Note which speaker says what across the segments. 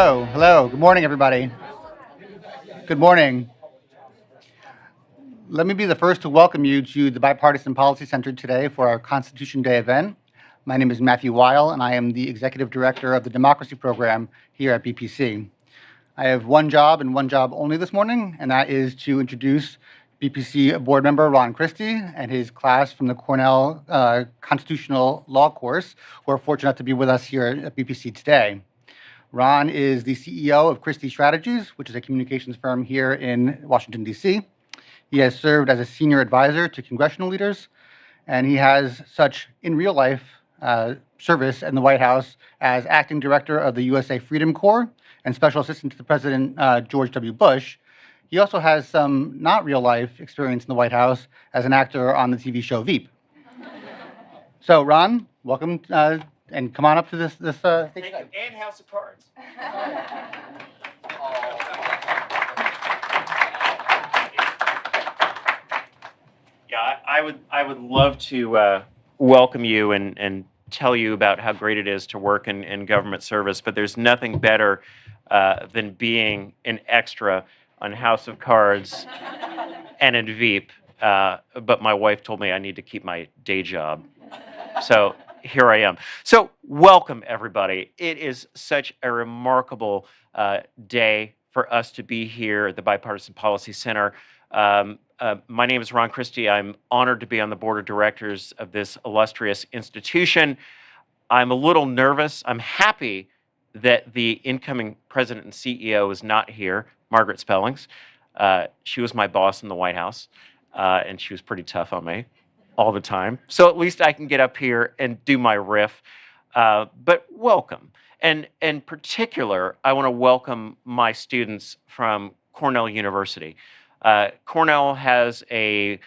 Speaker 1: Hello. Good morning, everybody. Good morning. Let me be the first to welcome you to the Bipartisan Policy Center today for our Constitution Day event. My name is Matthew Weil, and I am the Executive Director of the Democracy Program here at BPC. I have one job and one job only this morning, and that is to introduce BPC board member Ron Christie and his class from the Cornell Constitutional Law course, who are fortunate enough to be with us here at BPC today. Ron is the CEO of Christie Strategies, which is a communications firm here in Washington, D.C. He has served as a senior advisor to congressional leaders, and he has such in real life service in the White House as acting director of the USA Freedom Corps and special assistant to the President George W. Bush. He also has some not real life experience in the White House as an actor on the TV show Veep. So, Ron, welcome, and come on up to this stage.
Speaker 2: Thank you. And House of Cards. Yeah, I would love to welcome you and tell you about how great it is to work in government service, but there's nothing better than being an extra on House of Cards and in Veep. But my wife told me I need to keep my day job. So here I am. So welcome, everybody. It is such a remarkable day for us to be here at the Bipartisan Policy Center. My name is Ron Christie. I'm honored to be on the board of directors of this illustrious institution. I'm a little nervous. I'm happy that the incoming president and CEO is not here, Margaret Spellings. She was my boss in the White House, and she was pretty tough on me all the time. So at least I can get up here and do my riff. But welcome. And in particular, I want to welcome my students from Cornell University. Cornell has a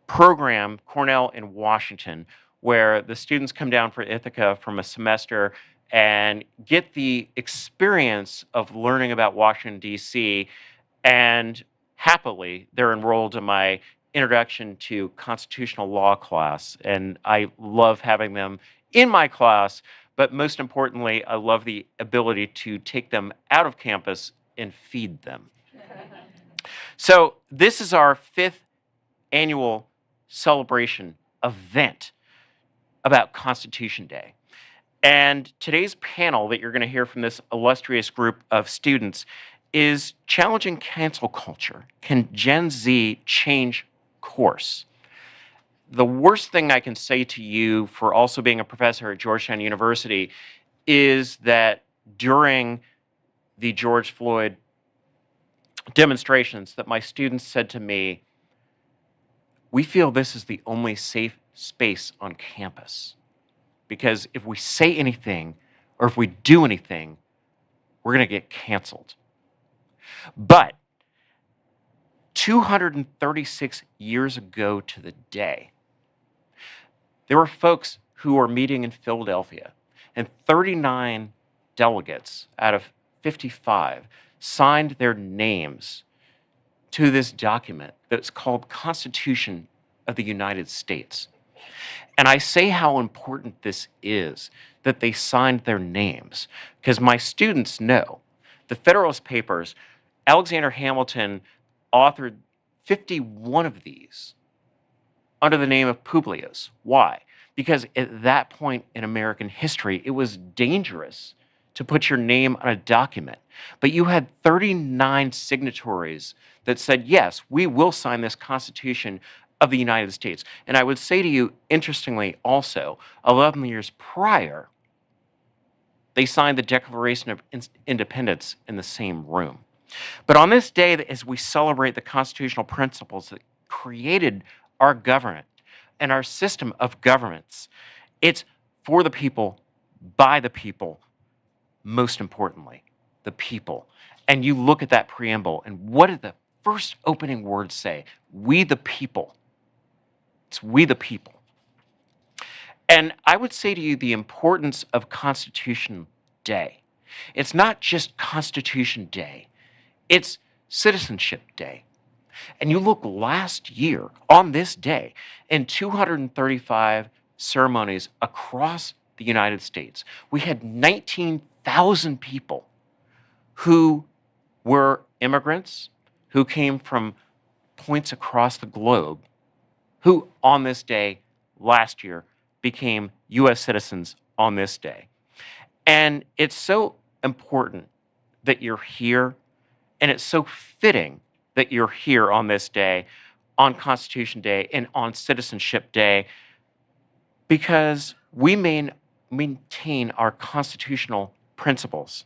Speaker 2: program, Cornell in Washington, where the students come down for Ithaca from a semester and get the experience of learning about Washington, D.C., and happily, they're enrolled in my Introduction to Constitutional Law class, and I love having them in my class, but most importantly, I love the ability to take them out of campus and feed them. So this is our 5th annual celebration event about Constitution Day. And today's panel that you're going to hear from this illustrious group of students is challenging cancel culture. Can Gen Z change course? The worst thing I can say to you for also being a professor at Georgetown University is that during the George Floyd demonstrations that my students said to me, we feel this is the only safe space on campus. Because if we say anything or if we do anything, we're going to get canceled. But 236 years ago to the day, there were folks who were meeting in Philadelphia, and 39 delegates out of 55 signed their names to this document that's called Constitution of the United States. And I say how important this is that they signed their names, because my students know the Federalist Papers, Alexander Hamilton authored 51 of these under the name of Publius. Why? Because at that point in American history, it was dangerous to put your name on a document. But you had 39 signatories that said, yes, we will sign this Constitution of the United States. And I would say to you, interestingly also, 11 years prior, they signed the Declaration of Independence in the same room. But on this day, as we celebrate the constitutional principles that created our government and our system of governments, it's for the people, by the people, most importantly, the people. And you look at that preamble, and what did the first opening words say? We the people. It's we the people. And I would say to you the importance of Constitution Day. It's not just Constitution Day. It's Citizenship Day. And you look last year on this day in 235 ceremonies across the United States, we had 19,000 people who were immigrants, who came from points across the globe, who on this day last year became US citizens on this day. And it's so important that you're here, and it's so fitting that you're here on this day, on Constitution Day and on Citizenship Day, because we maintain our constitutional principles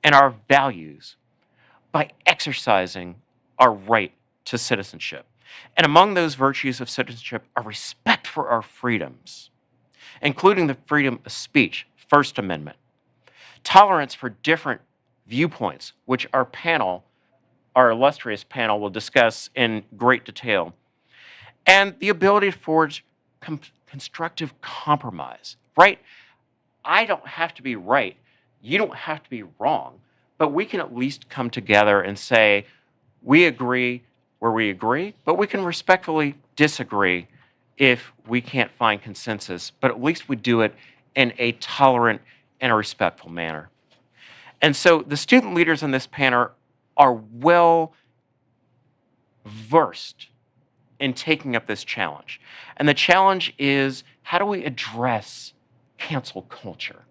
Speaker 2: and our values by exercising our right to citizenship. And among those virtues of citizenship are respect for our freedoms, including the freedom of speech, First Amendment, tolerance for different viewpoints, which our illustrious panel will discuss in great detail, and the ability to forge constructive compromise, right? I don't have to be right. You don't have to be wrong, but we can at least come together and say, we agree where we agree, but we can respectfully disagree if we can't find consensus, but at least we do it in a tolerant and a respectful manner. And so the student leaders in this panel are well versed in taking up this challenge. And the challenge is, how do we address cancel culture?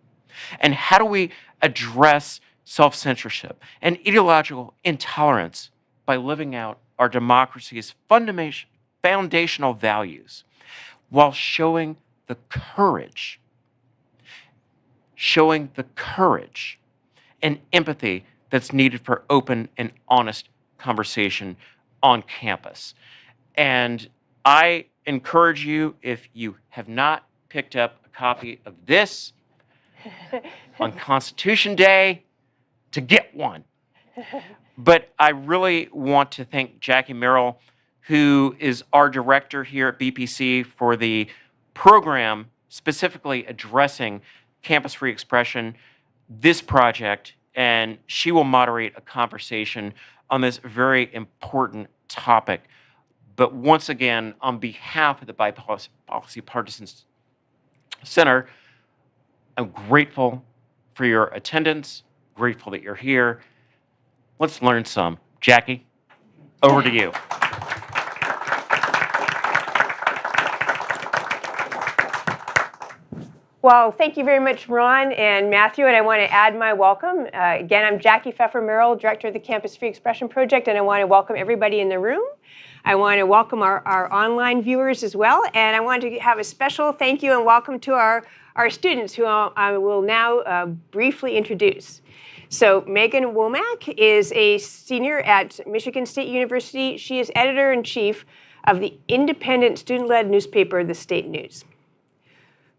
Speaker 2: And how do we address self-censorship and ideological intolerance by living out our democracy's foundational values while showing the courage and empathy that's needed for open and honest conversation on campus. And I encourage you, if you have not picked up a copy of this on Constitution Day, to get one. But I really want to thank Jackie Merrill, who is our director here at BPC for the program specifically addressing campus free expression, this project, and she will moderate a conversation on this very important topic. But once again, on behalf of the Bipartisan Center, I'm grateful for your attendance, grateful that you're here. Let's learn some. Jackie, over to you.
Speaker 3: Well, thank you very much, Ron and Matthew, and I want to add my welcome. Again, I'm Jackie Pfeffer Merrill, Director of the Campus Free Expression Project, and I want to welcome everybody in the room. I want to welcome our online viewers as well, and I want to have a special thank you and welcome to our students, who I will now briefly introduce. So Megan Womack is a senior at Michigan State University. She is editor-in-chief of the independent student-led newspaper, The State News.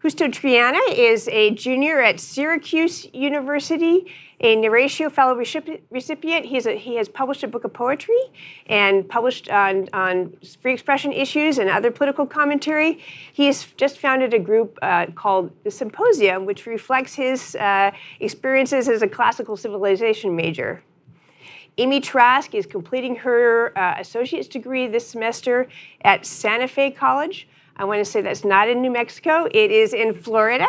Speaker 3: Justo Triana is a junior at Syracuse University, a Narratio Fellow recipient. He has published a book of poetry and published on free expression issues and other political commentary. He has just founded a group called The Symposium, which reflects his experiences as a classical civilization major. Amy Trask is completing her associate's degree this semester at Santa Fe College. I want to say that's not in New Mexico. It is in Florida.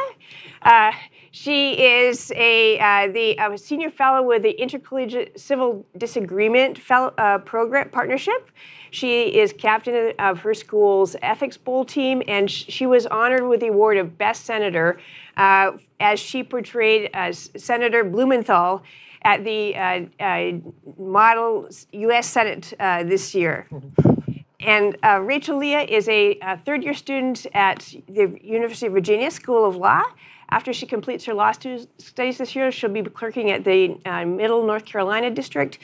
Speaker 3: She is a senior fellow with the Intercollegiate Civil Disagreement Program Partnership. She is captain of her school's ethics bowl team, and she was honored with the award of Best Senator as she portrayed Senator Blumenthal at the Model U.S. Senate this year. And Rachel Leah is a third-year student at the University of Virginia School of Law. After she completes her law studies this year, she'll be clerking at the Middle North Carolina District.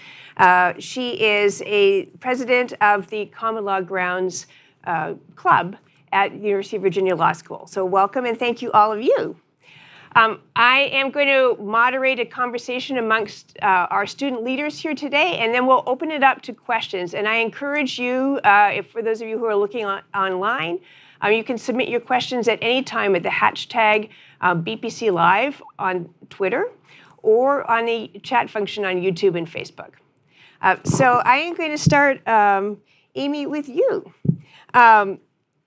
Speaker 3: She is a president of the Common Law Grounds Club at the University of Virginia Law School. So welcome and thank you, all of you. I am going to moderate a conversation amongst our student leaders here today, and then we'll open it up to questions. And I encourage you, for those of you who are looking online, you can submit your questions at any time at the hashtag BPC Live on Twitter or on the chat function on YouTube and Facebook. So I am going to start, Amy, with you.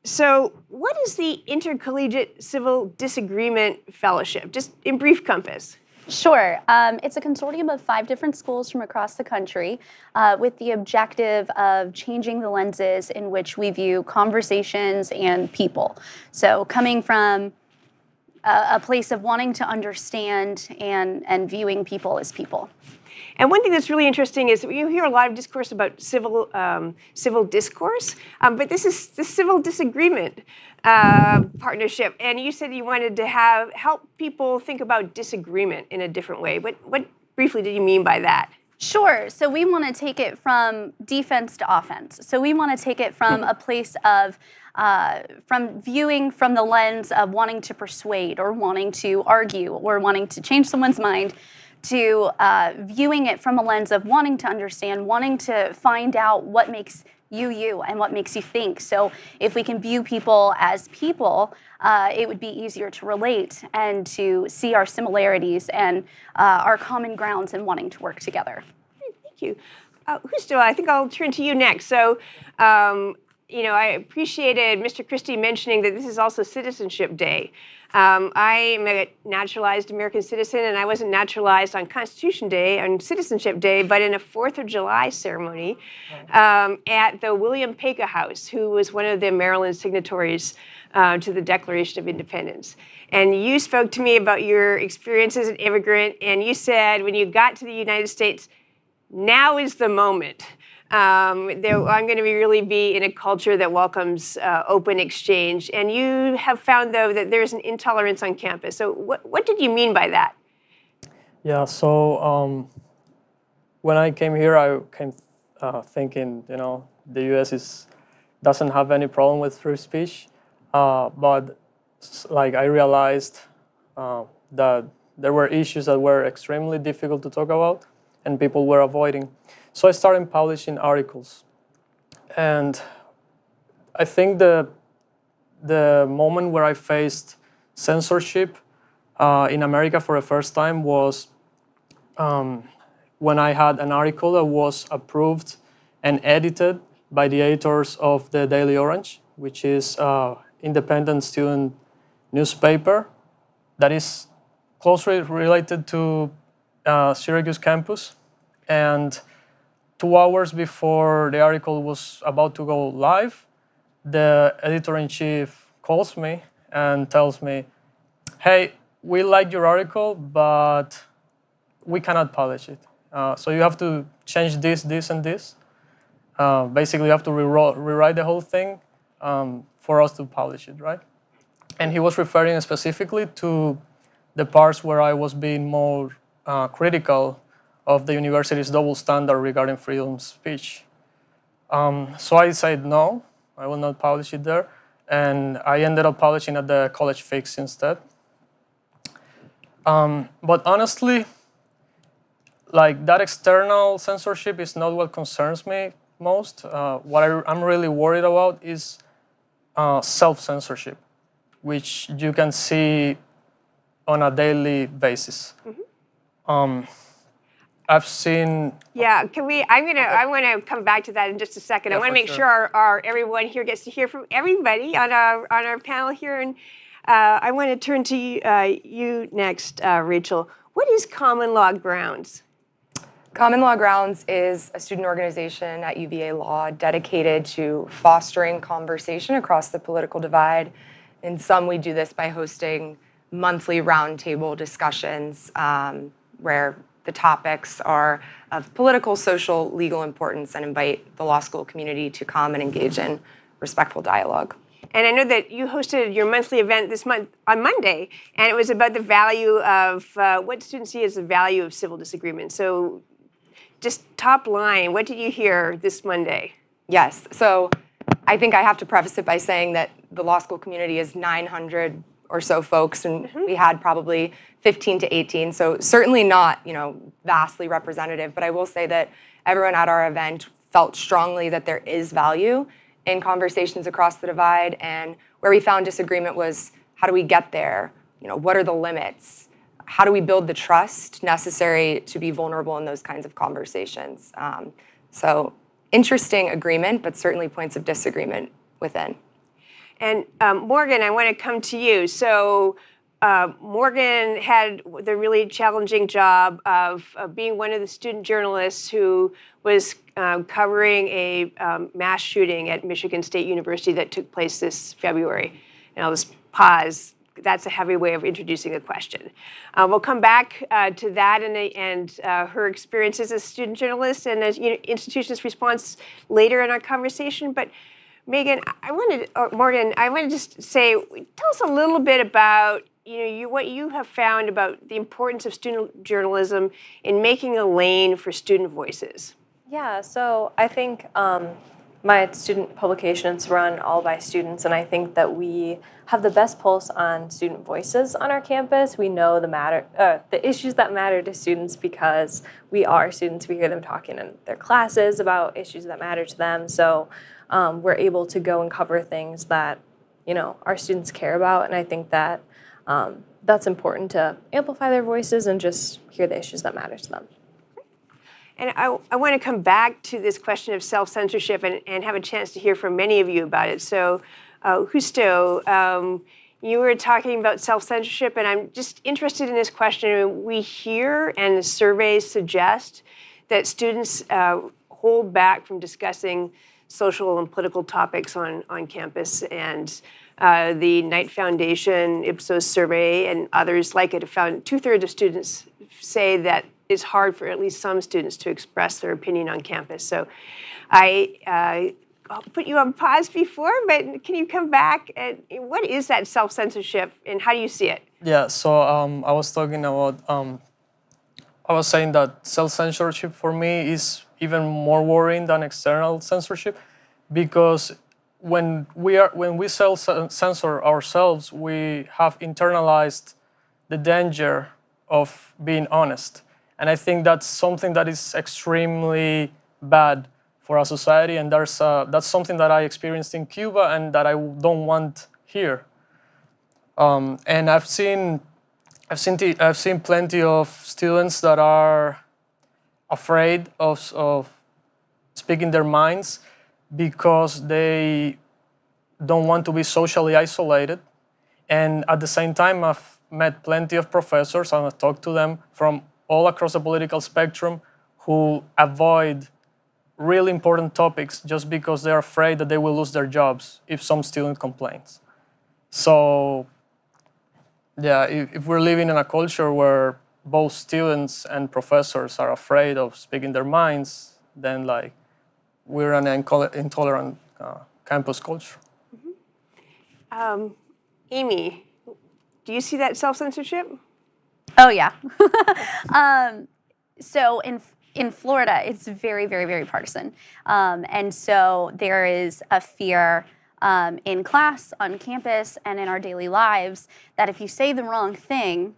Speaker 3: So what is the Intercollegiate Civil Disagreement Fellowship? Just in brief compass.
Speaker 4: Sure. It's a consortium of 5 different schools from across the country with the objective of changing the lenses in which we view conversations and people. So coming from a place of wanting to understand and viewing people as people.
Speaker 3: And one thing that's really interesting is that you hear a lot of discourse about civil discourse, but this is the civil disagreement partnership. And you said you wanted to help people think about disagreement in a different way. What briefly did you mean by that?
Speaker 4: Sure. So we want to take it from defense to offense. So we want to take it from a place of from viewing from the lens of wanting to persuade or wanting to argue or wanting to change someone's mind, to viewing it from a lens of wanting to understand, wanting to find out what makes you you and what makes you think. So if we can view people as people, it would be easier to relate and to see our similarities and our common grounds in wanting to work together.
Speaker 3: Thank you. Justo, I think I'll turn to you next. So, I appreciated Mr. Christie mentioning that this is also Citizenship Day. I am a naturalized American citizen, and I wasn't naturalized on Constitution Day, on Citizenship Day, but in a 4th of July ceremony at the William Paca House, who was one of the Maryland signatories to the Declaration of Independence. And you spoke to me about your experience as an immigrant, and you said when you got to the United States, now is the moment. I'm going to really be in a culture that welcomes open exchange. And you have found, though, that there's an intolerance on campus. So what did you mean by that?
Speaker 5: Yeah, so when I came here, I came thinking, the U.S. doesn't have any problem with free speech. But I realized that there were issues that were extremely difficult to talk about and people were avoiding. So I started publishing articles. And I think the moment where I faced censorship in America for the first time was when I had an article that was approved and edited by the editors of the Daily Orange, which is independent student newspaper that is closely related to Syracuse campus. And 2 hours before the article was about to go live, the editor-in-chief calls me and tells me, hey, we like your article, but we cannot publish it. So you have to change this, this, and this. Basically, you have to rewrite the whole thing for us to publish it, right? And he was referring specifically to the parts where I was being more critical of the university's double standard regarding freedom of speech. So I said, no, I will not publish it there. And I ended up publishing at the College Fix instead. But honestly, that external censorship is not what concerns me most. What I'm really worried about is self-censorship, which you can see on a daily basis. Mm-hmm. I've seen.
Speaker 3: Yeah, can we? I want to come back to that in just a second.
Speaker 5: Yeah,
Speaker 3: I want to make sure our everyone here gets to hear from everybody on our panel here, and I want to turn to you next, Rachel. What is Common Law Grounds?
Speaker 6: Common Law Grounds is a student organization at UVA Law dedicated to fostering conversation across the political divide. In some, we do this by hosting monthly roundtable discussions where the topics are of political, social, legal importance and invite the law school community to come and engage in respectful dialogue.
Speaker 3: And I know that you hosted your monthly event this month on Monday, and it was about the value of what students see as the value of civil disagreement. So just top line, what did you hear this Monday?
Speaker 6: Yes, so I think I have to preface it by saying that the law school community is 900 or so folks, and we had probably 15 to 18, so certainly not, vastly representative, but I will say that everyone at our event felt strongly that there is value in conversations across the divide, and where we found disagreement was, how do we get there? What are the limits? How do we build the trust necessary to be vulnerable in those kinds of conversations? So interesting agreement, but certainly points of disagreement within.
Speaker 3: And Morgan, I want to come to you. So Morgan had the really challenging job of being one of the student journalists who was covering a mass shooting at Michigan State University that took place this February. And I'll just pause. That's a heavy way of introducing a question. We'll come back to that and her experience as a student journalist and as institution's response later in our conversation. But Morgan, I wanted to just say, tell us a little bit about what you have found about the importance of student journalism in making a lane for student voices.
Speaker 7: Yeah, so I think my student publications run all by students, and I think that we have the best pulse on student voices on our campus. We know the issues that matter to students because we are students. We hear them talking in their classes about issues that matter to them. So we're able to go and cover things that our students care about, and I think that that's important to amplify their voices and just hear the issues that matter to them.
Speaker 3: And I want to come back to this question of self-censorship and have a chance to hear from many of you about it. So, Justo, you were talking about self-censorship, and I'm just interested in this question. We hear, and the surveys suggest, that students hold back from discussing social and political topics on campus. And the Knight Foundation Ipsos survey and others like it have found 2/3 of students say that it's hard for at least some students to express their opinion on campus. So I'll put you on pause before, but can you come back? And what is that self-censorship and how do you see it?
Speaker 5: Yeah, so I was talking about, I was saying that self-censorship for me is even more worrying than external censorship, because when we self-censor ourselves, we have internalized the danger of being honest. And I think that's something that is extremely bad for our society, and that's something that I experienced in Cuba and that I don't want here. And I've seen plenty of students that are afraid of speaking their minds because they don't want to be socially isolated. And at the same time, I've met plenty of professors and I've talked to them from all across the political spectrum who avoid really important topics just because they're afraid that they will lose their jobs if some student complains. So yeah, if we're living in a culture where both students and professors are afraid of speaking their minds, then we're an intolerant campus culture.
Speaker 3: Mm-hmm. Amy, do you see that self-censorship?
Speaker 4: Oh, yeah. So in Florida, it's very, very, very partisan. And so there is a fear in class, on campus, and in our daily lives that if you say the wrong thing,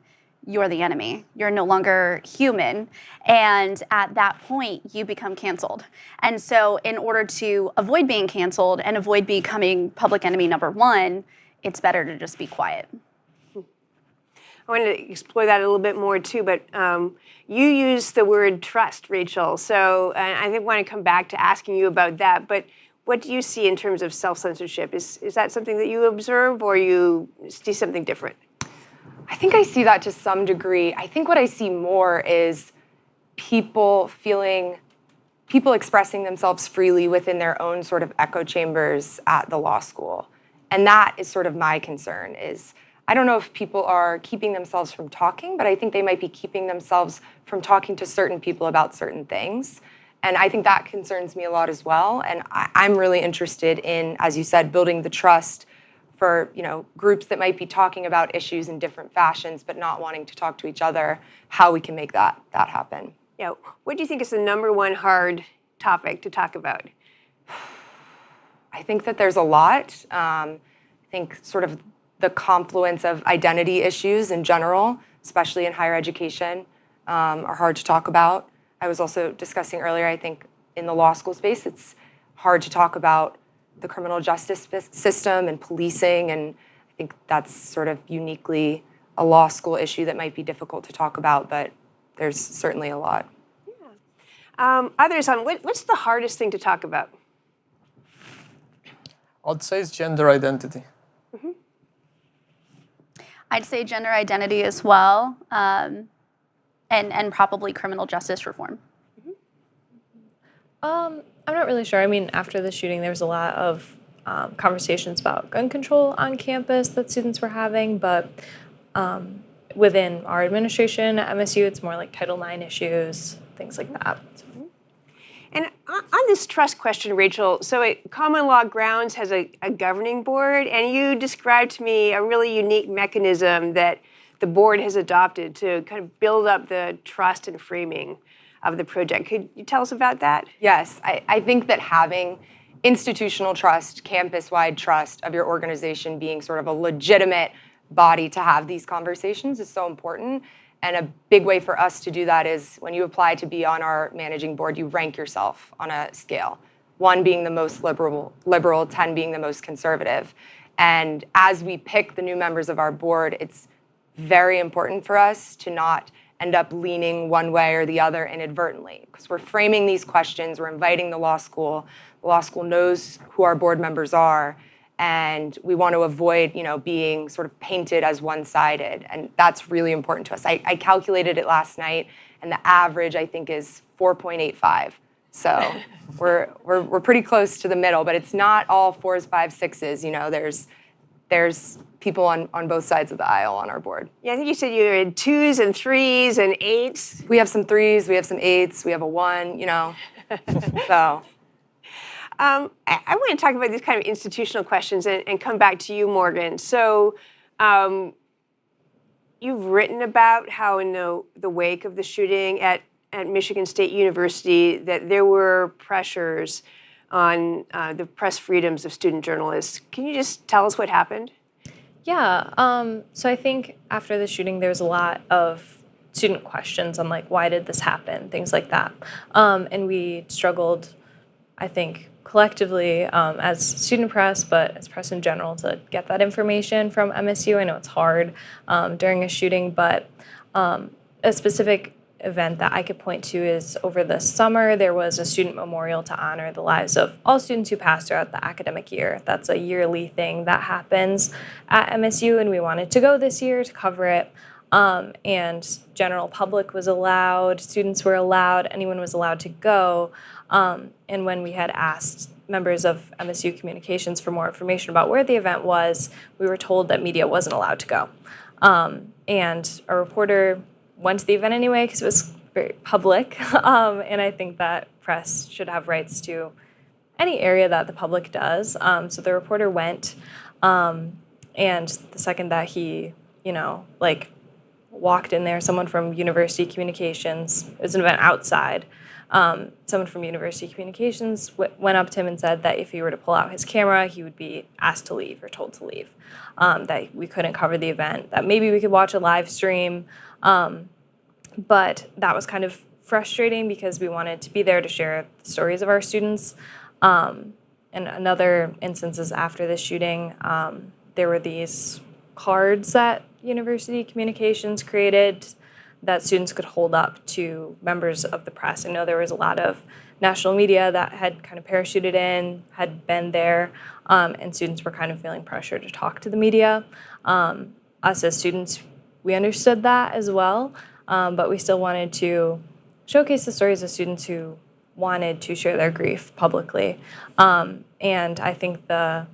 Speaker 4: you're the enemy. You're no longer human. And at that point, you become canceled. And so in order to avoid being canceled and avoid becoming public enemy number one, it's better to just be quiet.
Speaker 3: I wanted to explore that a little bit more too, but you use the word trust, Rachel. So I think I want to come back to asking you about that. But what do you see in terms of self-censorship? Is that something that you observe or you see something different?
Speaker 6: I think I see that to some degree. I think what I see more is people expressing themselves freely within their own sort of echo chambers at the law school. And that is sort of my concern is, I don't know if people are keeping themselves from talking, but I think they might be keeping themselves from talking to certain people about certain things. And I think that concerns me a lot as well. And I'm really interested in, as you said, building the trust for groups that might be talking about issues in different fashions, but not wanting to talk to each other, how we can make that happen.
Speaker 3: Yeah. What do you think is the number one hard topic to talk about?
Speaker 6: I think that there's a lot. I think sort of the confluence of identity issues in general, especially in higher education, are hard to talk about. I was also discussing earlier, I think in the law school space, it's hard to talk about the criminal justice system and policing, and I think that's sort of uniquely a law school issue that might be difficult to talk about, but there's certainly a lot.
Speaker 3: Yeah. Others, what's the hardest thing to talk about?
Speaker 5: I'd say it's gender identity.
Speaker 3: Mm-hmm.
Speaker 4: I'd say gender identity as well, and probably criminal justice reform.
Speaker 7: I'm not really sure. I mean, after the shooting, there was a lot of conversations about gun control on campus that students were having, but within our administration at MSU, it's more like Title IX issues, things like that.
Speaker 3: And on this trust question, Rachel, so Common Law Grounds has a governing board, and you described to me a really unique mechanism that the board has adopted to kind of build up the trust and framing of the project. Could you tell us about that?
Speaker 6: Yes, I think that having institutional trust, campus-wide trust of your organization being sort of a legitimate body to have these conversations is so important. And a big way for us to do that is when you apply to be on our managing board, you rank yourself on a scale. 1 being the most liberal, 10 being the most conservative. And as we pick the new members of our board, it's very important for us to not end up leaning one way or the other inadvertently, because we're framing these questions, we're inviting the law school. The law school knows who our board members are, and we want to avoid, being sort of painted as one-sided, and that's really important to us. I calculated it last night, and the average I think is 4.85. So we're pretty close to the middle, but it's not all 4s, 5s, 6s. There's people on both sides of the aisle on our board.
Speaker 3: Yeah, I think you said you had 2s and 3s and 8s.
Speaker 6: We have some 3s, we have some 8s, we have a 1, so.
Speaker 3: I want to talk about these kind of institutional questions and come back to you, Morgan. So you've written about how in the wake of the shooting at Michigan State University that there were pressures on the press freedoms of student journalists. Can you just tell us what happened?
Speaker 7: Yeah, so I think after the shooting, there was a lot of student questions on why did this happen, things like that. And we struggled, I think, collectively as student press, but as press in general, to get that information from MSU. I know it's hard during a shooting, but a specific event that I could point to is over the summer, there was a student memorial to honor the lives of all students who passed throughout the academic year. That's a yearly thing that happens at MSU, and we wanted to go this year to cover it. And general public was allowed, students were allowed, anyone was allowed to go. And when we had asked members of MSU Communications for more information about where the event was, we were told that media wasn't allowed to go. And a reporter went to the event anyway because it was very public. And I think that press should have rights to any area that the public does. So the reporter went, and the second that he, walked in there, someone from University Communications, it was an event outside, someone from University Communications went up to him and said that if he were to pull out his camera, he would be asked to leave or told to leave, that we couldn't cover the event, that maybe we could watch a live stream. But that was kind of frustrating because we wanted to be there to share the stories of our students. And another instances after the shooting, there were these cards that University Communications created that students could hold up to members of the press. I know there was a lot of national media that had kind of parachuted in, had been there, and students were kind of feeling pressure to talk to the media. Us as students, we understood that as well, but we still wanted to showcase the stories of students who wanted to share their grief publicly. And I think the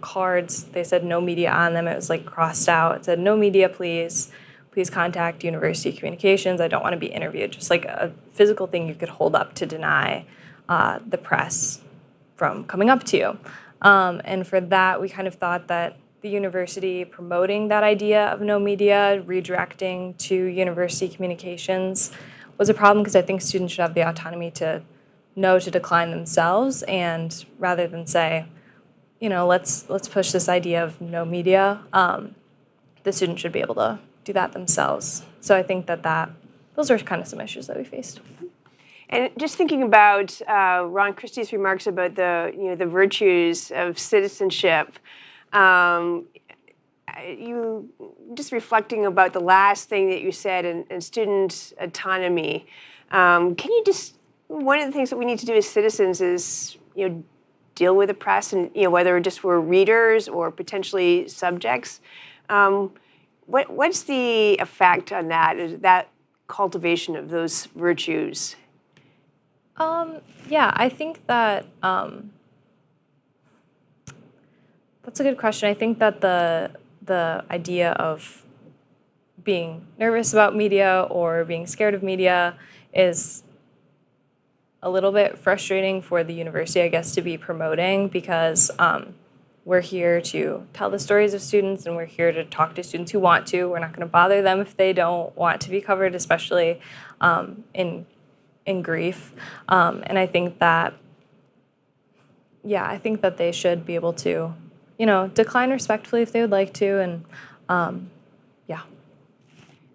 Speaker 7: cards, they said no media on them. It was crossed out. It said no media, please. Please contact University Communications. I don't want to be interviewed. Just a physical thing you could hold up to deny the press from coming up to you. And for that, we kind of thought that the university promoting that idea of no media, redirecting to University Communications was a problem because I think students should have the autonomy to know to decline themselves, and rather than say, let's push this idea of no media, the students should be able to do that themselves. So I think that those are kind of some issues that we faced.
Speaker 3: And just thinking about Ron Christie's remarks about the virtues of citizenship, you just reflecting about the last thing that you said and student autonomy. Can you just, one of the things that we need to do as citizens is deal with the press, and whether just we're readers or potentially subjects. what's the effect on that? Is that cultivation of those virtues?
Speaker 7: Yeah, I think that that's a good question. I think that the idea of being nervous about media or being scared of media is a little bit frustrating for the university, I guess, to be promoting, because we're here to tell the stories of students and we're here to talk to students who want to. We're not going to bother them if they don't want to be covered, especially in grief. And I think that, yeah, I think that they should be able to, decline respectfully if they would like to. And yeah.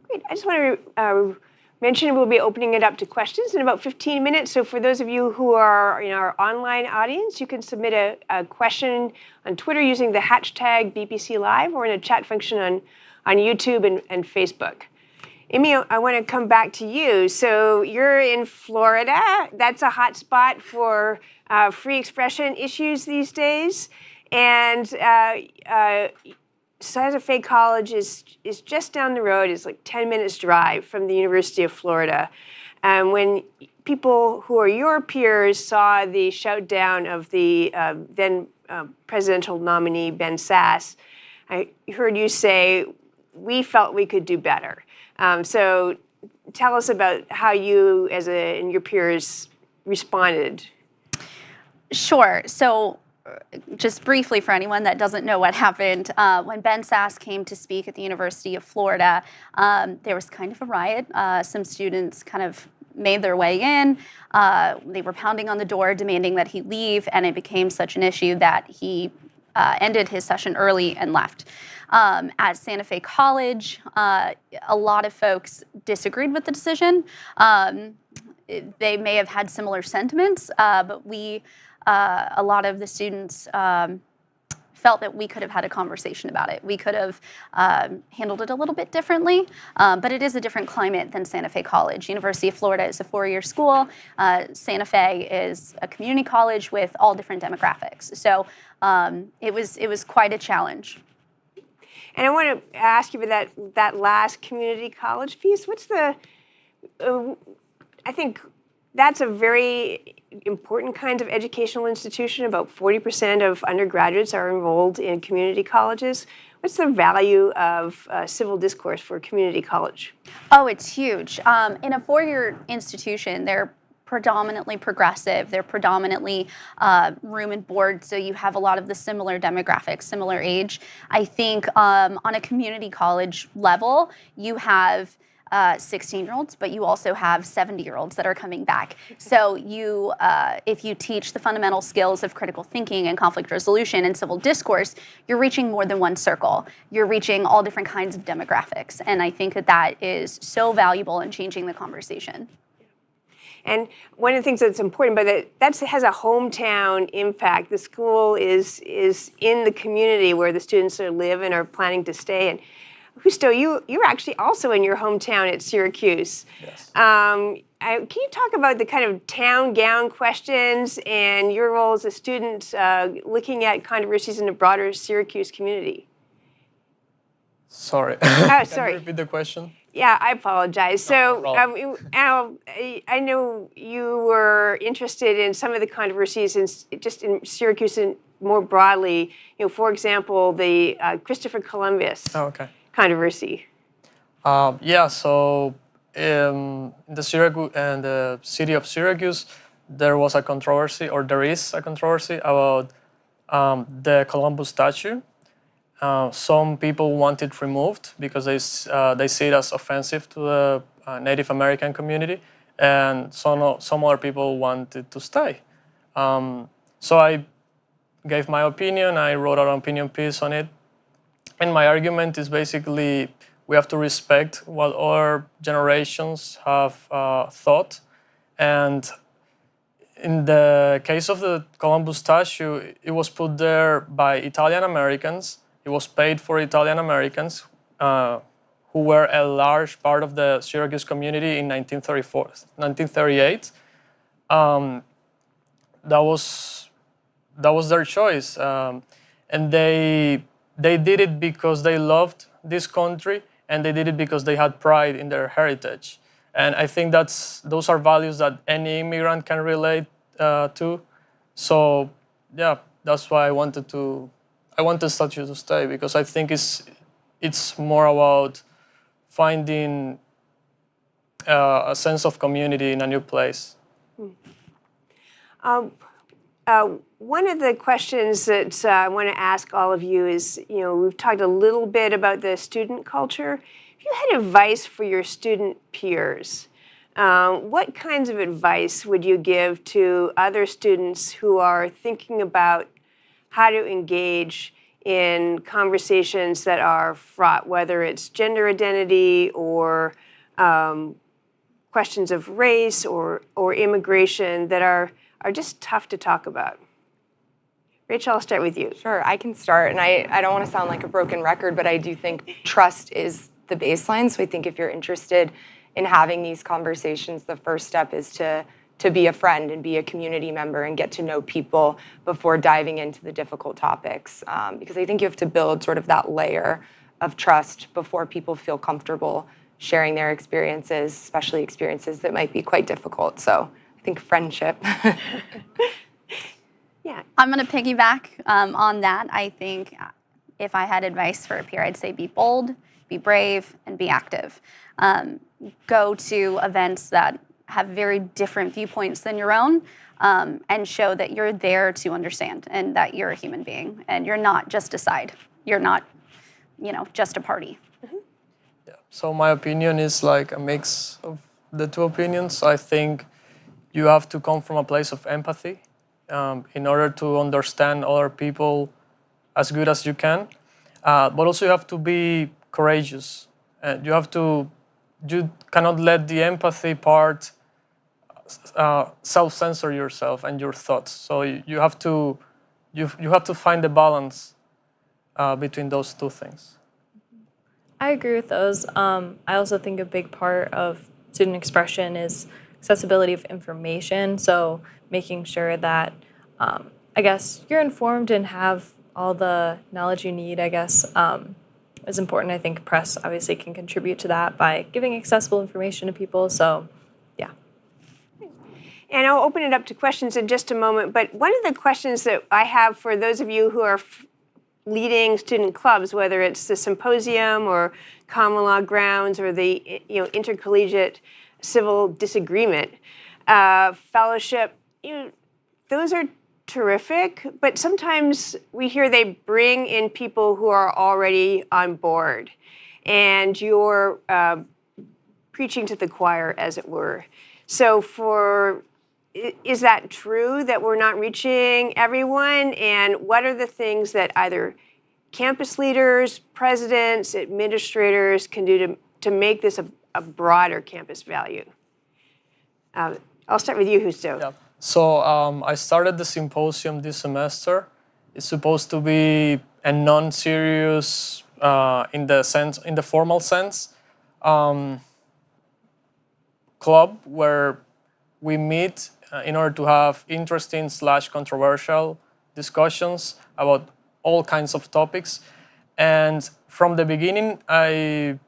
Speaker 3: Great. I just want to mention we'll be opening it up to questions in about 15 minutes. So for those of you who are in our online audience, you can submit a question on Twitter using the hashtag BPC Live or in a chat function on YouTube and Facebook. Amy, I want to come back to you. So you're in Florida. That's a hot spot for free expression issues these days. And Santa Fe College is just down the road. It's like 10 minutes drive from the University of Florida. And when people who are your peers saw the shout down of the then presidential nominee, Ben Sasse, I heard you say, we felt we could do better. So tell us about how you and your peers responded.
Speaker 4: Sure. So just briefly for anyone that doesn't know what happened, when Ben Sasse came to speak at the University of Florida, there was kind of a riot. Some students kind of made their way in. They were pounding on the door demanding that he leave, and it became such an issue that he ended his session early and left. At Santa Fe College, a lot of folks disagreed with the decision. They may have had similar sentiments, but a lot of the students felt that we could have had a conversation about it. We could have handled it a little bit differently, but it is a different climate than Santa Fe College. University of Florida is a four-year school. Santa Fe is a community college with all different demographics. So it was quite a challenge.
Speaker 3: And I want to ask you about that last community college piece. What's the, I think that's a very important kind of educational institution. About 40% of undergraduates are enrolled in community colleges. What's the value of civil discourse for a community college?
Speaker 4: Oh, it's huge. In a four-year institution, they're predominantly progressive. They're predominantly room and board, so you have a lot of the similar demographics, similar age. I think on a community college level, you have 16-year-olds, but you also have 70-year-olds that are coming back. So you, if you teach the fundamental skills of critical thinking and conflict resolution and civil discourse, you're reaching more than one circle. You're reaching all different kinds of demographics, and I think that is so valuable in changing the conversation.
Speaker 3: And one of the things that's important, but that has a hometown impact. The school is in the community where the students live and are planning to stay. And Justo, you're actually also in your hometown at Syracuse.
Speaker 5: Yes.
Speaker 3: Can you talk about the kind of town gown questions and your role as a student looking at controversies in the broader Syracuse community?
Speaker 5: Sorry.
Speaker 3: Oh, sorry.
Speaker 5: Can you repeat the question?
Speaker 3: Yeah, I apologize.
Speaker 5: No
Speaker 3: Al, I know you were interested in some of the controversies just in Syracuse and more broadly. For example, the Christopher Columbus controversy.
Speaker 5: Yeah. So in the city of Syracuse, there was a controversy, or there is a controversy about the Columbus statue. Some people want it removed because they see it as offensive to the Native American community, and some other people want it to stay. So I gave my opinion. I wrote an opinion piece on it, and my argument is basically we have to respect what other generations have thought. And in the case of the Columbus statue, it was put there by Italian Americans. It was paid for Italian Americans who were a large part of the Syracuse community in 1938. That was their choice, and they they did it because they loved this country, and they did it because they had pride in their heritage. And I think those are values that any immigrant can relate to. So yeah, that's why I wanted Statue to stay, because I think it's more about finding a sense of community in a new place.
Speaker 3: One of the questions that I want to ask all of you is, we've talked a little bit about the student culture. If you had advice for your student peers, what kinds of advice would you give to other students who are thinking about how to engage in conversations that are fraught, whether it's gender identity or questions of race or immigration that are just tough to talk about? Rachel, I'll start with you.
Speaker 6: Sure, I can start, and I don't want to sound like a broken record, but I do think trust is the baseline. So I think if you're interested in having these conversations, the first step is to be a friend and be a community member and get to know people before diving into the difficult topics. Because I think you have to build sort of that layer of trust before people feel comfortable sharing their experiences, especially experiences that might be quite difficult. So I think friendship.
Speaker 3: Yeah.
Speaker 4: I'm going to piggyback on that. I think if I had advice for a peer, I'd say be bold, be brave, and be active. Go to events that have very different viewpoints than your own, and show that you're there to understand and that you're a human being and you're not just a side. You're not, just a party.
Speaker 3: Mm-hmm.
Speaker 5: Yeah. So my opinion is like a mix of the two opinions. I think you have to come from a place of empathy in order to understand other people as good as you can. But also you have to be courageous. You cannot let the empathy part self-censor yourself and your thoughts. So you have to find the balance between those two things.
Speaker 7: I agree with those. I also think a big part of student expression is accessibility of information. So making sure that, I guess, you're informed and have all the knowledge you need, I guess, is important. I think press obviously can contribute to that by giving accessible information to people. So, yeah.
Speaker 3: And I'll open it up to questions in just a moment. But one of the questions that I have for those of you who are leading student clubs, whether it's the symposium or common law grounds or the intercollegiate civil disagreement fellowship, those are terrific. But sometimes we hear they bring in people who are already on board, and you're preaching to the choir, as it were. So is that true that we're not reaching everyone? And what are the things that either campus leaders, presidents, administrators can do to make this a broader campus value? I'll start with you, Justo.
Speaker 5: Yeah. So I started the symposium this semester. It's supposed to be a non-serious, in the formal sense, club where we meet in order to have interesting / controversial discussions about all kinds of topics. And from the beginning, I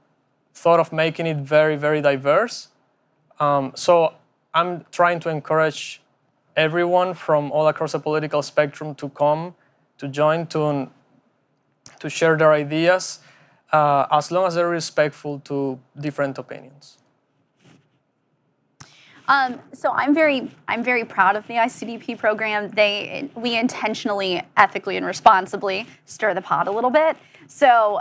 Speaker 5: thought of making it very, very diverse. So I'm trying to encourage everyone from all across the political spectrum to come, to join, to share their ideas, as long as they're respectful to different opinions.
Speaker 4: So I'm very proud of the ICDP program. We intentionally, ethically, and responsibly stir the pot a little bit. So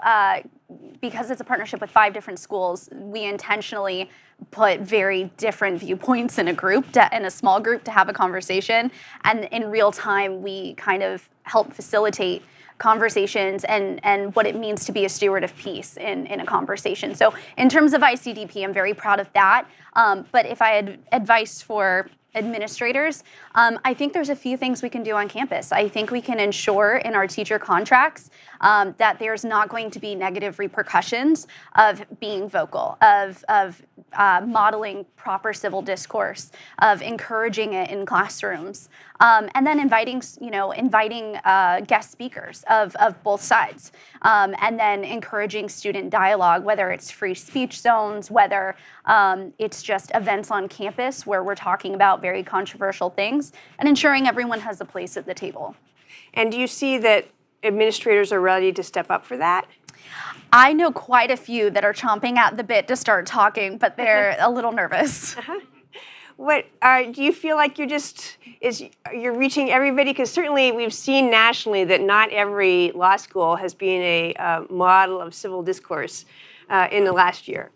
Speaker 4: because it's a partnership with 5 different schools, we intentionally put very different viewpoints in a small group to have a conversation. And in real time, we kind of help facilitate conversations and what it means to be a steward of peace in a conversation. So in terms of ICDP, I'm very proud of that. But if I had advice for administrators, I think there's a few things we can do on campus. I think we can ensure in our teacher contracts that there's not going to be negative repercussions of being vocal, of modeling proper civil discourse, of encouraging it in classrooms, and then inviting guest speakers of both sides, and then encouraging student dialogue, whether it's free speech zones, whether it's just events on campus where we're talking about very controversial things, and ensuring everyone has a place at the table.
Speaker 3: And do you see that administrators are ready to step up for that?
Speaker 4: I know quite a few that are chomping at the bit to start talking, but they're a little nervous.
Speaker 3: What do you feel like you're reaching everybody? Because certainly we've seen nationally that not every law school has been a model of civil discourse in the last year.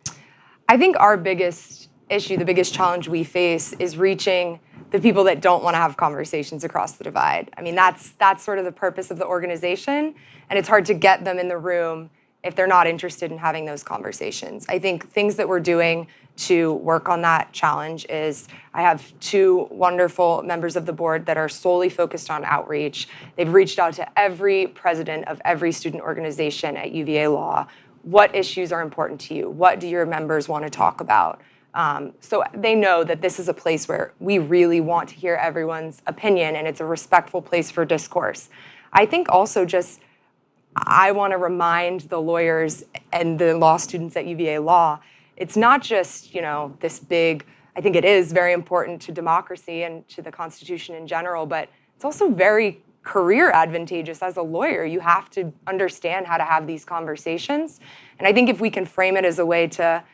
Speaker 6: I think our biggest issue, the biggest challenge we face is reaching the people that don't want to have conversations across the divide. I mean, that's sort of the purpose of the organization, and it's hard to get them in the room if they're not interested in having those conversations. I think things that we're doing to work on that challenge is I have two wonderful members of the board that are solely focused on outreach. They've reached out to every president of every student organization at UVA Law. What issues are important to you? What do your members want to talk about? So they know that this is a place where we really want to hear everyone's opinion, and it's a respectful place for discourse. I think also I want to remind the lawyers and the law students at UVA Law, it's not just, this big, I think it is very important to democracy and to the Constitution in general, but it's also very career advantageous as a lawyer. You have to understand how to have these conversations. And I think if we can frame it as a way to,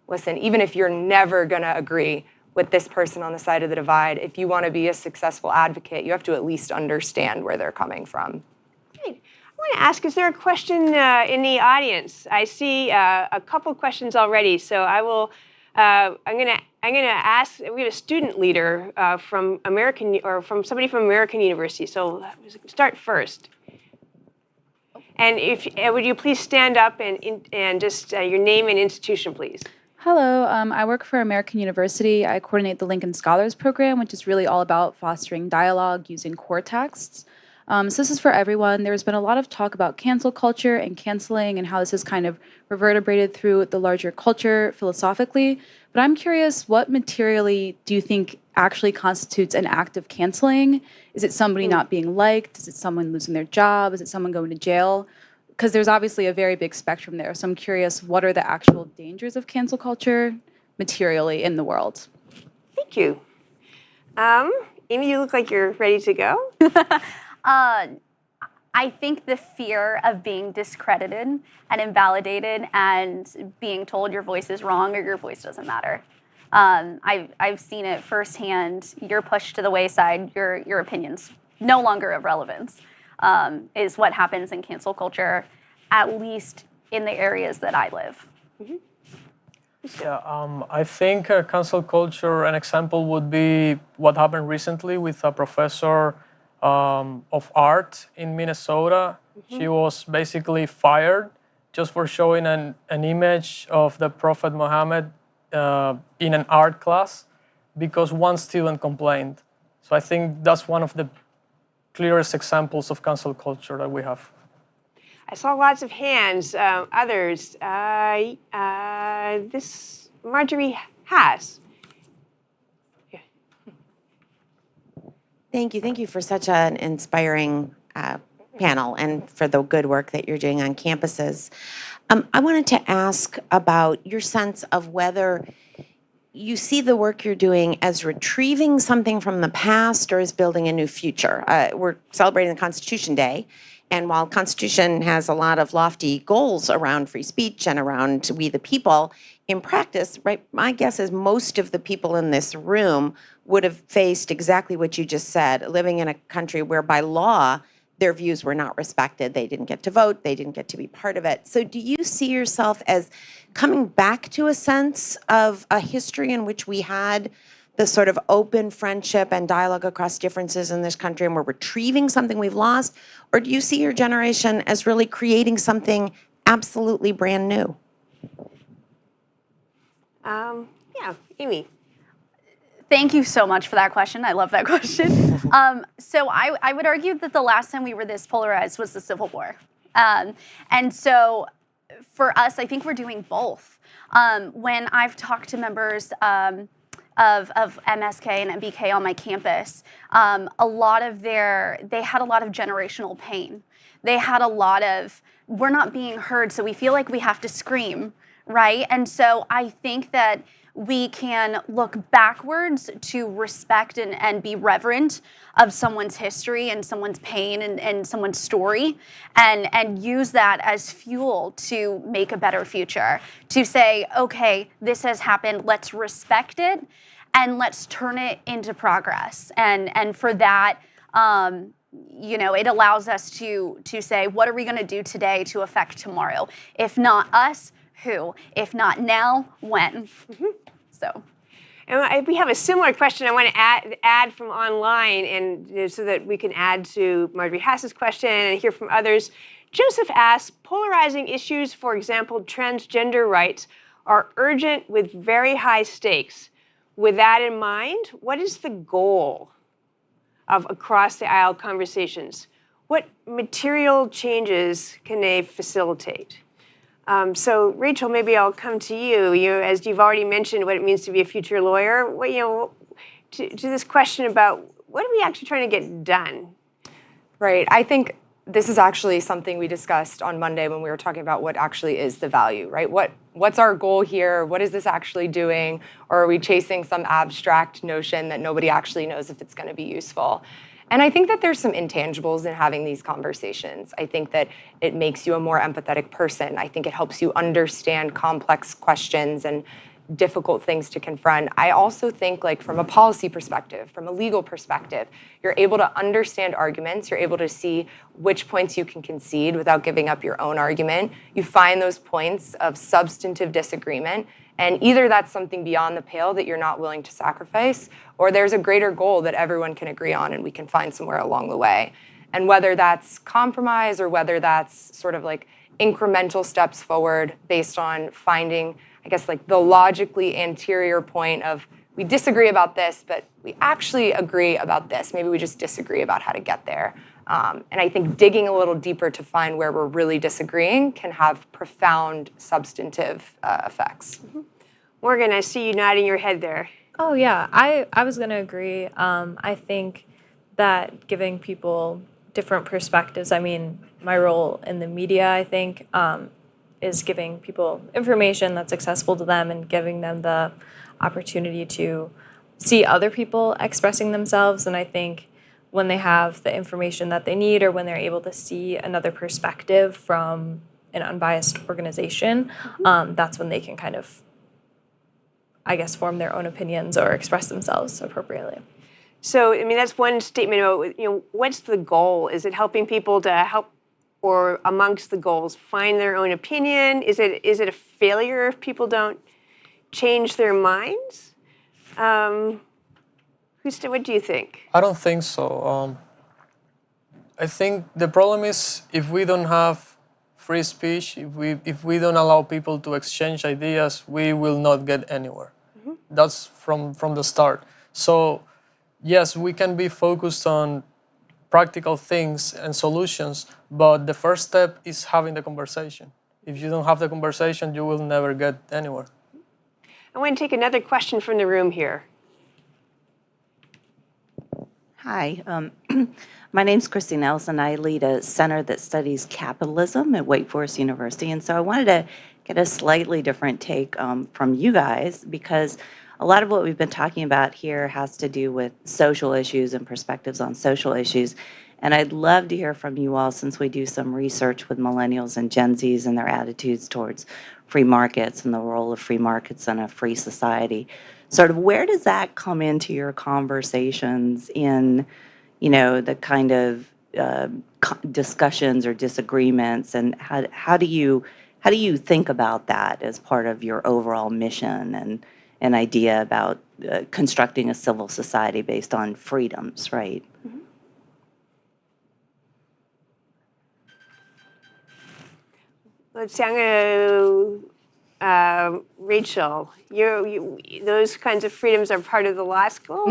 Speaker 6: listen, even if you're never going to agree with this person on the side of the divide, if you want to be a successful advocate, you have to at least understand where they're coming from.
Speaker 3: Great. I want to ask, is there a question in the audience? I see a couple questions already, so I will. I'm going to ask. We have a student leader from somebody from American University. So start first. And would you please stand up and just your name and institution, please.
Speaker 8: Hello, I work for American University. I coordinate the Lincoln Scholars Program, which is really all about fostering dialogue using core texts. So this is for everyone. There's been a lot of talk about cancel culture and canceling and how this is kind of reverberated through the larger culture philosophically. But I'm curious, what materially do you think actually constitutes an act of canceling? Is it somebody not being liked? Is it someone losing their job? Is it someone going to jail? Because there's obviously a very big spectrum there. So I'm curious, what are the actual dangers of cancel culture materially in the world?
Speaker 3: Thank you. Amy, you look like you're ready to go.
Speaker 4: I think the fear of being discredited and invalidated and being told your voice is wrong or your voice doesn't matter. I've seen it firsthand. You're pushed to the wayside. Your opinion's no longer of relevance. Is what happens in cancel culture, at least in the areas that I live.
Speaker 3: Mm-hmm.
Speaker 5: Yeah, I think cancel culture, an example would be what happened recently with a professor of art in Minnesota. Mm-hmm. She was basically fired just for showing an image of the Prophet Muhammad in an art class because one student complained. So I think that's one of the clearest examples of cancel culture that we have.
Speaker 3: I saw lots of hands. Others. This Marjorie Haas. Yeah.
Speaker 9: Thank you for such an inspiring panel and for the good work that you're doing on campuses. I wanted to ask about your sense of whether you see the work you're doing as retrieving something from the past or as building a new future. We're celebrating the Constitution Day, and while Constitution has a lot of lofty goals around free speech and around we the people, in practice, right, my guess is most of the people in this room would have faced exactly what you just said, living in a country where by law, their views were not respected. They didn't get to vote. They didn't get to be part of it. So do you see yourself as coming back to a sense of a history in which we had the sort of open friendship and dialogue across differences in this country and we're retrieving something we've lost? Or do you see your generation as really creating something absolutely brand new?
Speaker 3: Yeah, Amy.
Speaker 4: Thank you so much for that question. I love that question. So I would argue that the last time we were this polarized was the Civil War. And so for us, I think we're doing both. When I've talked to members of MSK and MBK on my campus, they had a lot of generational pain. They had a lot of, we're not being heard, so we feel like we have to scream, right? And so I think that we can look backwards to respect and be reverent of someone's history and someone's pain and someone's story, and use that as fuel to make a better future. To say, okay, this has happened, let's respect it, and let's turn it into progress. And for that, it allows us to say, what are we going to do today to affect tomorrow? If not us, who? If not now, when? So.
Speaker 3: And we have a similar question I want to add from online, and so that we can add to Marjorie Hass's question and hear from others. Joseph asks, polarizing issues, for example, transgender rights, are urgent with very high stakes. With that in mind, what is the goal of across the aisle conversations? What material changes can they facilitate? So Rachel, maybe I'll come to you. As you've already mentioned what it means to be a future lawyer, to this question about what are we actually trying to get done?
Speaker 6: Right. I think this is actually something we discussed on Monday when we were talking about what actually is the value, right? What's our goal here? What is this actually doing? Or are we chasing some abstract notion that nobody actually knows if it's going to be useful? And I think that there's some intangibles in having these conversations. I think that it makes you a more empathetic person. I think it helps you understand complex questions and difficult things to confront. I also think, like, from a policy perspective, from a legal perspective, you're able to understand arguments, you're able to see which points you can concede without giving up your own argument. You find those points of substantive disagreement, and either that's something beyond the pale that you're not willing to sacrifice, or there's a greater goal that everyone can agree on and we can find somewhere along the way. And whether that's compromise or whether that's sort of like incremental steps forward based on finding, I guess, like the logically anterior point of we disagree about this, but we actually agree about this. Maybe we just disagree about how to get there. And I think digging a little deeper to find where we're really disagreeing can have profound substantive effects.
Speaker 3: Mm-hmm. Morgan, I see you nodding your head there.
Speaker 7: Oh, yeah. I was going to agree. I think that giving people different perspectives, I mean, my role in the media, I think, is giving people information that's accessible to them and giving them the opportunity to see other people expressing themselves. And I think when they have the information that they need, or when they're able to see another perspective from an unbiased organization, that's when they can kind of, I guess, form their own opinions or express themselves appropriately.
Speaker 3: So, I mean, that's one statement about, what's the goal? Is it helping people to help, or amongst the goals, find their own opinion? Is it a failure if people don't change their minds? What do you think?
Speaker 5: I don't think so. I think the problem is if we don't have free speech, if we don't allow people to exchange ideas, we will not get anywhere. Mm-hmm. That's from the start. So yes, we can be focused on practical things and solutions, but the first step is having the conversation. If you don't have the conversation, you will never get anywhere.
Speaker 3: I want to take another question from the room here.
Speaker 10: Hi, my name's Christine Ellison. I lead a center that studies capitalism at Wake Forest University. And so I wanted to get a slightly different take from you guys, because a lot of what we've been talking about here has to do with social issues and perspectives on social issues. And I'd love to hear from you all, since we do some research with millennials and Gen Zs and their attitudes towards free markets and the role of free markets in a free society. Sort of, where does that come into your conversations in, the kind of discussions or disagreements, and how do you think about that as part of your overall mission and an idea about constructing a civil society based on freedoms, right? Mm-hmm.
Speaker 3: Let's see, I'm going to Rachel, those kinds of freedoms are part of the law school.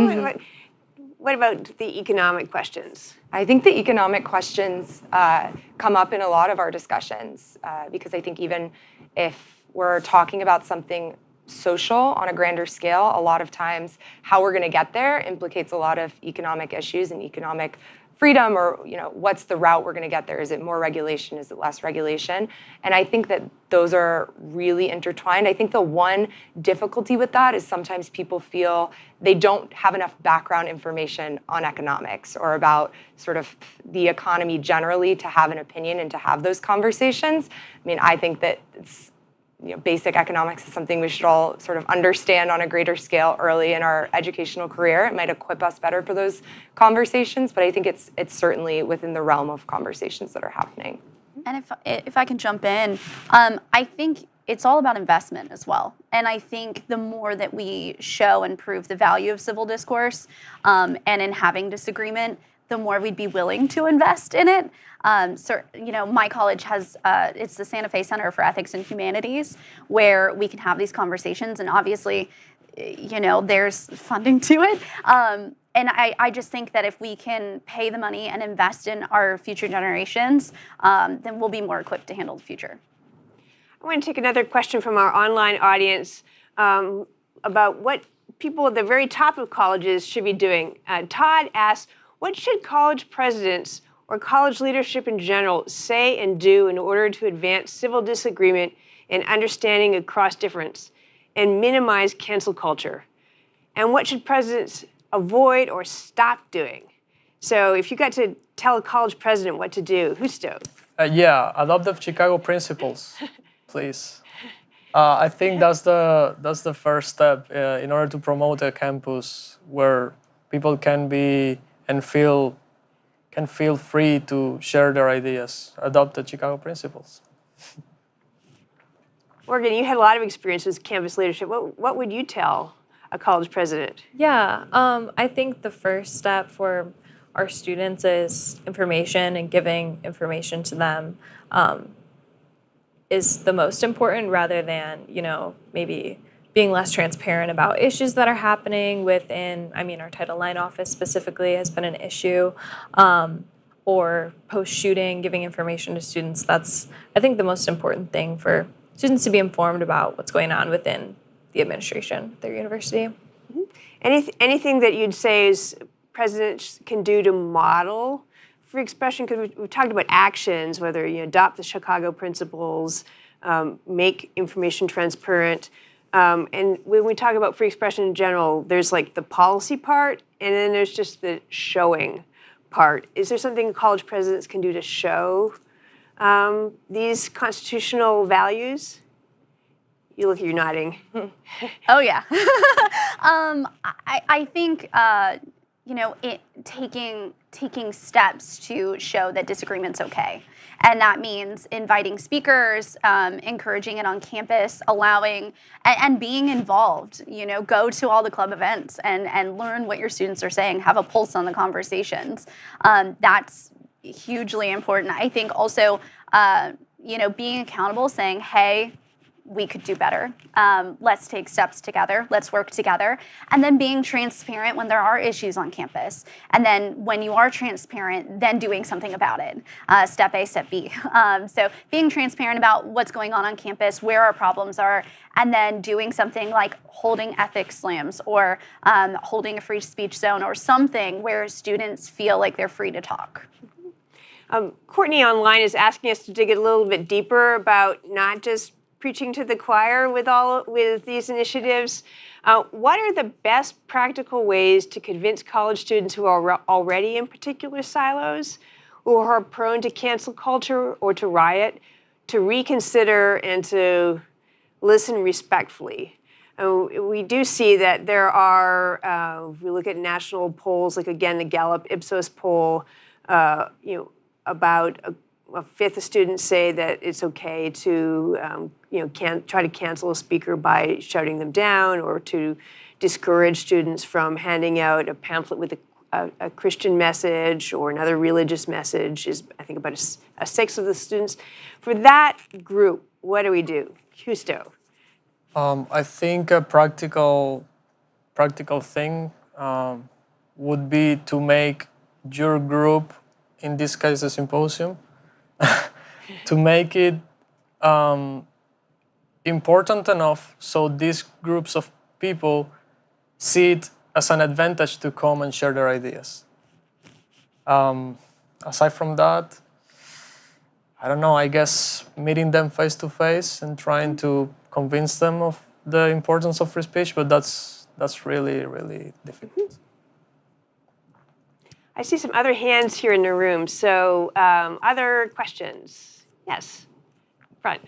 Speaker 3: What about the economic questions?
Speaker 6: I think the economic questions come up in a lot of our discussions because I think even if we're talking about something social on a grander scale, a lot of times how we're going to get there implicates a lot of economic issues and economic freedom, or what's the route we're going to get there? Is it more regulation? Is it less regulation? And I think that those are really intertwined. I think the one difficulty with that is sometimes people feel they don't have enough background information on economics or about sort of the economy generally to have an opinion and to have those conversations. I mean, I think that it's basic economics is something we should all sort of understand on a greater scale early in our educational career. It might equip us better for those conversations, but I think it's certainly within the realm of conversations that are happening.
Speaker 4: And if I can jump in, I think it's all about investment as well. And I think the more that we show and prove the value of civil discourse and in having disagreement, the more we'd be willing to invest in it. So, my college has, it's the Santa Fe Center for Ethics and Humanities, where we can have these conversations, and obviously, there's funding to it. And I just think that if we can pay the money and invest in our future generations, then we'll be more equipped to handle the future.
Speaker 3: I want to take another question from our online audience about what people at the very top of colleges should be doing. Todd asks, what should college presidents or college leadership in general say and do in order to advance civil disagreement and understanding across difference and minimize cancel culture? And what should presidents avoid or stop doing? So if you got to tell a college president what to do, Justo.
Speaker 5: Adopt the Chicago principles, please. I think that's the first step in order to promote a campus where people can be and can feel free to share their ideas. Adopt the Chicago principles.
Speaker 3: Morgan, you had a lot of experience with campus leadership. What would you tell a college president?
Speaker 7: Yeah, I think the first step for our students is information, and giving information to them is the most important, rather than, maybe being less transparent about issues that are happening within, our Title IX office specifically has been an issue, or post-shooting, giving information to students. That's, I think, the most important thing for students to be informed about what's going on within the administration at their university.
Speaker 3: Mm-hmm. Anything that you'd say is presidents can do to model free expression? Because we've talked about actions, whether you adopt the Chicago principles, make information transparent. And when we talk about free expression in general, there's like the policy part, and then there's just the showing part. Is there something college presidents can do to show these constitutional values? You look, you're nodding.
Speaker 4: Oh, yeah. I think, taking steps to show that disagreement's okay. And that means inviting speakers, encouraging it on campus, allowing, and being involved. Go to all the club events and learn what your students are saying, have a pulse on the conversations. That's hugely important. I think also, being accountable, saying, hey, we could do better. Let's take steps together. Let's work together. And then being transparent when there are issues on campus. And then when you are transparent, then doing something about it. Step A, step B. So being transparent about what's going on campus, where our problems are, and then doing something like holding ethics slams or holding a free speech zone or something where students feel like they're free to talk.
Speaker 3: Courtney online is asking us to dig a little bit deeper about not just preaching to the choir with these initiatives. What are the best practical ways to convince college students who are already in particular silos, who are prone to cancel culture or to riot, to reconsider and to listen respectfully? We do see that there are, if we look at national polls, like again the Gallup Ipsos poll, about a fifth of students say that it's okay to try to cancel a speaker by shouting them down, or to discourage students from handing out a pamphlet with a Christian message or another religious message, is I think about a sixth of the students. For that group, what do we do? Justo.
Speaker 5: I think a practical thing would be to make your group, in this case a symposium, to make it important enough so these groups of people see it as an advantage to come and share their ideas. Aside from that, I don't know, I guess meeting them face to face and trying to convince them of the importance of free speech, but that's really, really difficult.
Speaker 3: I see some other hands here in the room. So other questions? Yes, front.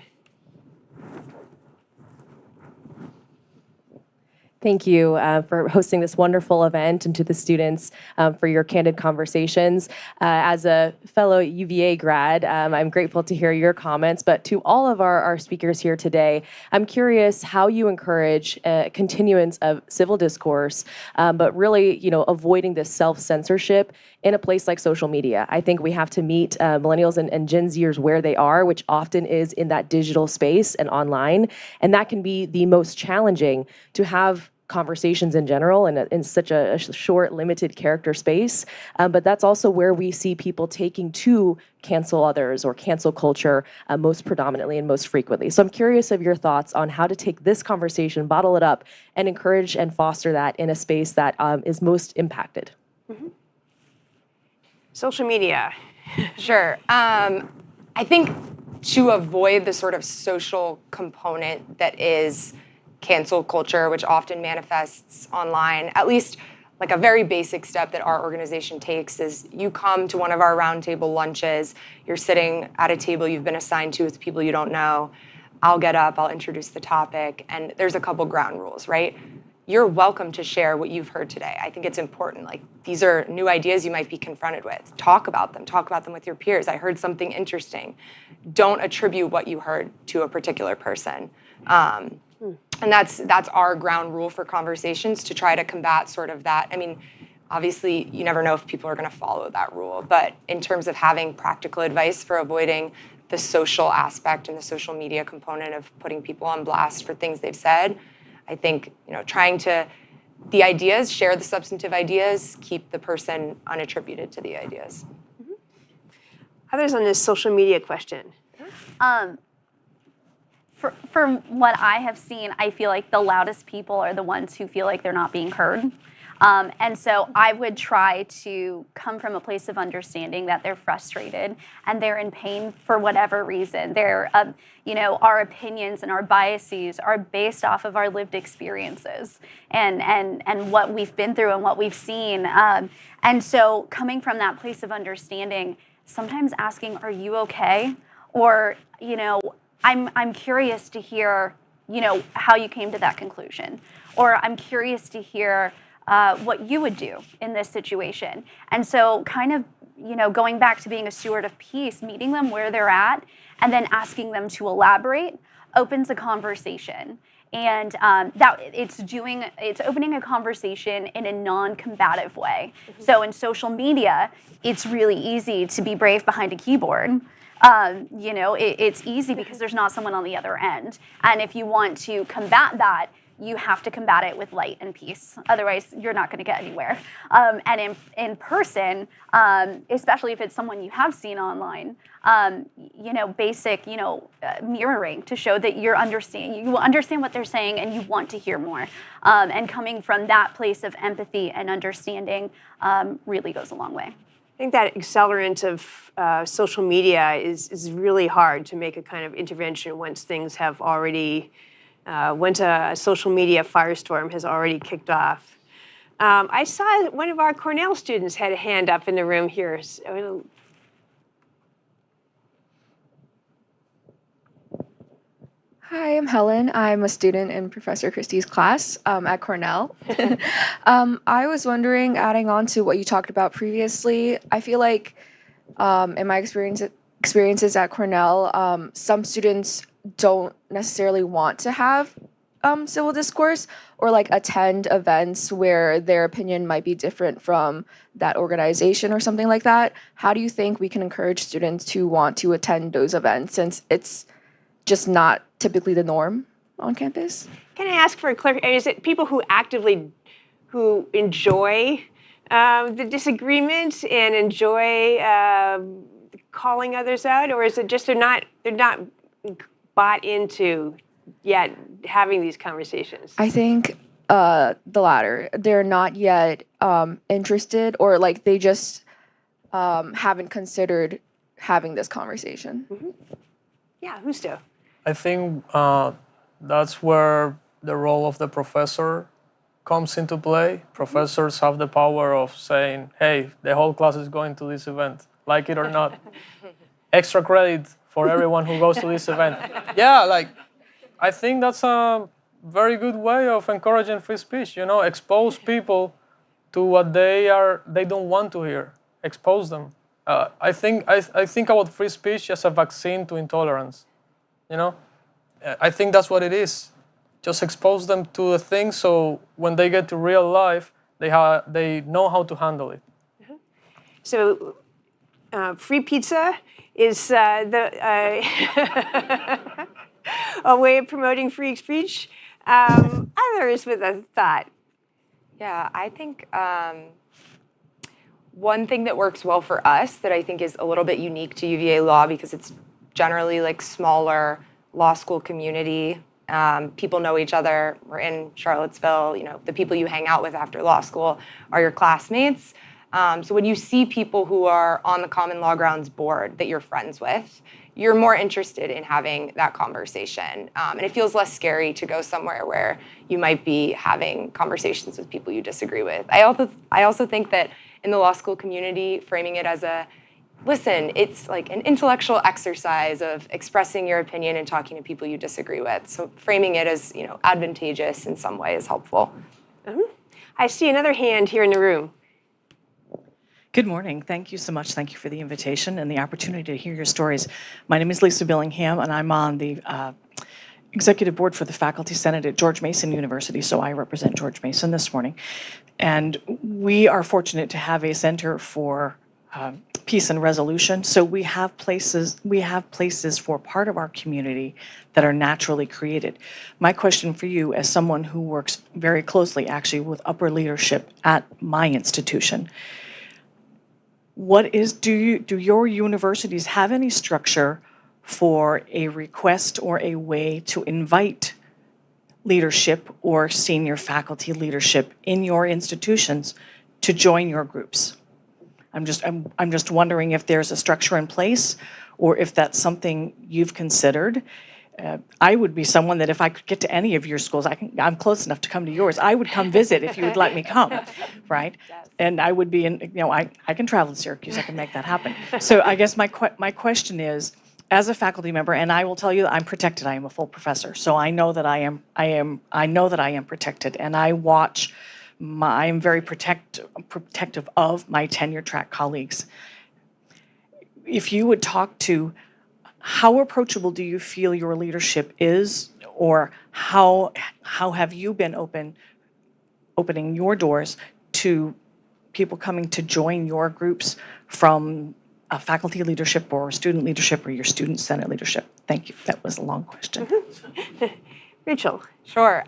Speaker 11: Thank you for hosting this wonderful event, and to the students for your candid conversations. As a fellow UVA grad, I'm grateful to hear your comments, but to all of our speakers here today, I'm curious how you encourage continuance of civil discourse, but really, avoiding this self-censorship in a place like social media. I think we have to meet millennials and Gen Zers where they are, which often is in that digital space and online, and that can be the most challenging to have conversations in general in such a short, limited character space. But that's also where we see people taking to cancel others or cancel culture most predominantly and most frequently. So I'm curious of your thoughts on how to take this conversation, bottle it up, and encourage and foster that in a space that is most impacted.
Speaker 3: Mm-hmm. Social media.
Speaker 6: Sure. I think to avoid the sort of social component that is cancel culture, which often manifests online, at least like a very basic step that our organization takes is you come to one of our roundtable lunches, you're sitting at a table you've been assigned to with people you don't know. I'll get up, I'll introduce the topic, and there's a couple ground rules, right? You're welcome to share what you've heard today. I think it's important. Like, these are new ideas you might be confronted with. Talk about them with your peers. I heard something interesting. Don't attribute what you heard to a particular person. And that's our ground rule for conversations to try to combat sort of that. I mean, obviously, you never know if people are going to follow that rule. But in terms of having practical advice for avoiding the social aspect and the social media component of putting people on blast for things they've said, I think, trying to, the ideas, share the substantive ideas, keep the person unattributed to the ideas.
Speaker 3: Mm-hmm. Others on this social media question?
Speaker 4: From what I have seen, I feel like the loudest people are the ones who feel like they're not being heard. And so I would try to come from a place of understanding that they're frustrated and they're in pain for whatever reason. They're, our opinions and our biases are based off of our lived experiences and what we've been through and what we've seen. And so coming from that place of understanding, sometimes asking, are you okay? Or, I'm curious to hear, how you came to that conclusion. Or I'm curious to hear what you would do in this situation. And so kind of, going back to being a steward of peace, meeting them where they're at, and then asking them to elaborate opens a conversation. And it's opening a conversation in a non-combative way. Mm-hmm. So in social media, it's really easy to be brave behind a keyboard. It's easy because there's not someone on the other end. And if you want to combat that, you have to combat it with light and peace. Otherwise, you're not going to get anywhere. And in person, especially if it's someone you have seen online, basic, mirroring to show that you understand what they're saying and you want to hear more. And coming from that place of empathy and understanding really goes a long way.
Speaker 3: I think that accelerant of social media is really hard to make a kind of intervention once things have already, once a social media firestorm has already kicked off. I saw one of our Cornell students had a hand up in the room here.
Speaker 12: Hi, I'm Helen. I'm a student in Professor Christie's class at Cornell. I was wondering, adding on to what you talked about previously, I feel like in my experiences at Cornell, some students don't necessarily want to have civil discourse or like attend events where their opinion might be different from that organization or something like that. How do you think we can encourage students to want to attend those events since it's just not typically the norm on campus.
Speaker 3: Can I ask for a clarification? Is it people who who enjoy the disagreement and enjoy calling others out, or is it just they're not bought into yet having these conversations?
Speaker 12: I think the latter. They're not yet interested, or like they just haven't considered having this conversation.
Speaker 3: Yeah, Justo.
Speaker 5: I think that's where the role of the professor comes into play. Professors have the power of saying, hey, the whole class is going to this event, like it or not. Extra credit for everyone who goes to this event. Yeah, like, I think that's a very good way of encouraging free speech, you know, expose people to what they don't want to hear. Expose them. I think about free speech as a vaccine to intolerance. You know, I think that's what it is. Just expose them to the thing, so when they get to real life, they know how to handle it.
Speaker 3: So, free pizza is a way of promoting free speech. Others with a thought.
Speaker 6: Yeah, I think one thing that works well for us that I think is a little bit unique to UVA law, because it's generally like smaller law school community. People know each other. We're in Charlottesville. You know, the people you hang out with after law school are your classmates. So when you see people who are on the Common Law Grounds board that you're friends with, you're more interested in having that conversation. And it feels less scary to go somewhere where you might be having conversations with people you disagree with. I also think that in the law school community, framing it as listen, it's like an intellectual exercise of expressing your opinion and talking to people you disagree with. So framing it as, you know, advantageous in some way is helpful.
Speaker 3: I see another hand here in the room.
Speaker 13: Good morning. Thank you so much. Thank you for the invitation and the opportunity to hear your stories. My name is Lisa Billingham, and I'm on the Executive Board for the Faculty Senate at George Mason University, so I represent George Mason this morning. And we are fortunate to have a Center for Peace and Resolution. So we have places for part of our community that are naturally created. My question for you, as someone who works very closely actually with upper leadership at my institution, do your universities have any structure for a request or a way to invite leadership or senior faculty leadership in your institutions to join your groups? I'm just wondering if there's a structure in place, or if that's something you've considered. I would be someone that if I could get to any of your schools, I'm close enough to come to yours. I would come visit if you would let me come, right? Yes. And I would be in, you know, I can travel to Syracuse. I can make that happen. So I guess my question is, as a faculty member, and I will tell you, I'm protected. I am a full professor, so I know that I am protected, and I watch. I'm very protective of my tenure track colleagues. If you would talk to, how approachable do you feel your leadership is, or how have you been opening your doors to people coming to join your groups from faculty leadership or student leadership or your student senate leadership? Thank you. That was a long question.
Speaker 3: Rachel.
Speaker 6: Sure.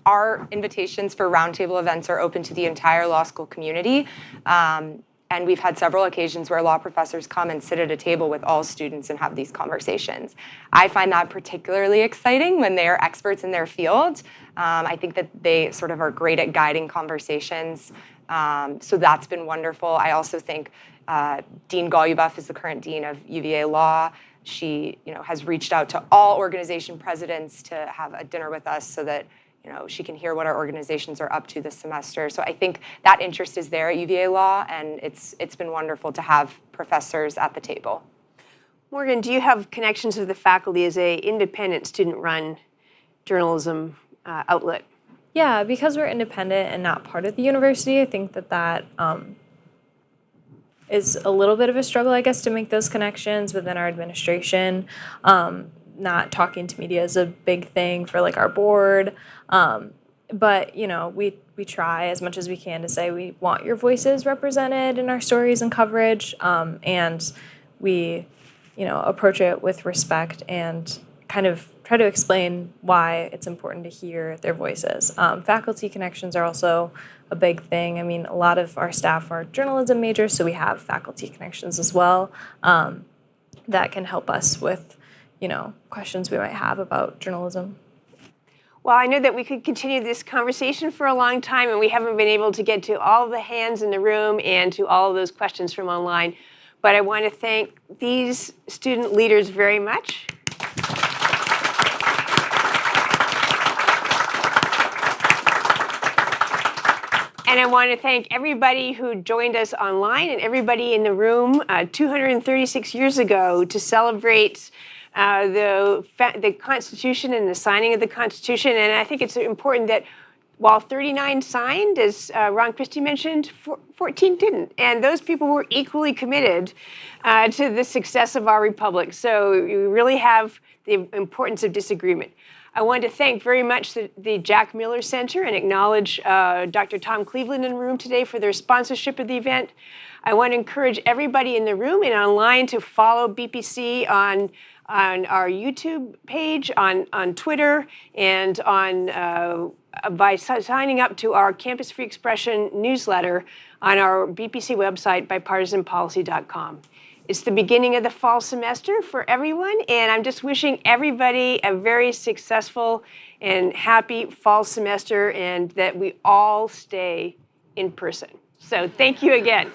Speaker 6: Our invitations for roundtable events are open to the entire law school community. And we've had several occasions where law professors come and sit at a table with all students and have these conversations. I find that particularly exciting when they are experts in their field. I think that they sort of are great at guiding conversations. So that's been wonderful. I also think Dean Goluboff is the current dean of UVA Law. She, has reached out to all organization presidents to have a dinner with us so that, she can hear what our organizations are up to this semester. So I think that interest is there at UVA Law, and it's been wonderful to have professors at the table.
Speaker 3: Morgan, do you have connections with the faculty as a independent student-run journalism outlet?
Speaker 7: Yeah, because we're independent and not part of the university, I think that is a little bit of a struggle, I guess, to make those connections within our administration. Not talking to media is a big thing for our board. But, we try as much as we can to say we want your voices represented in our stories and coverage. And we, approach it with respect and kind of try to explain why it's important to hear their voices. Faculty connections are also a big thing. I mean, a lot of our staff are journalism majors, so we have faculty connections as well that can help us with, questions we might have about journalism.
Speaker 3: Well, I know that we could continue this conversation for a long time, and we haven't been able to get to all the hands in the room and to all of those questions from online. But I want to thank these student leaders very much. And I want to thank everybody who joined us online and everybody in the room 236 years ago to celebrate the Constitution and the signing of the Constitution. And I think it's important that while 39 signed, as Ron Christie mentioned, 14 didn't. And those people were equally committed to the success of our republic. So you really have the importance of disagreement. I want to thank very much the Jack Miller Center and acknowledge Dr. Tom Cleveland in the room today for their sponsorship of the event. I want to encourage everybody in the room and online to follow BPC on our YouTube page, on Twitter, and by signing up to our Campus Free Expression newsletter on our BPC website, bipartisanpolicy.com. It's the beginning of the fall semester for everyone, and I'm just wishing everybody a very successful and happy fall semester, and that we all stay in person. So thank you again.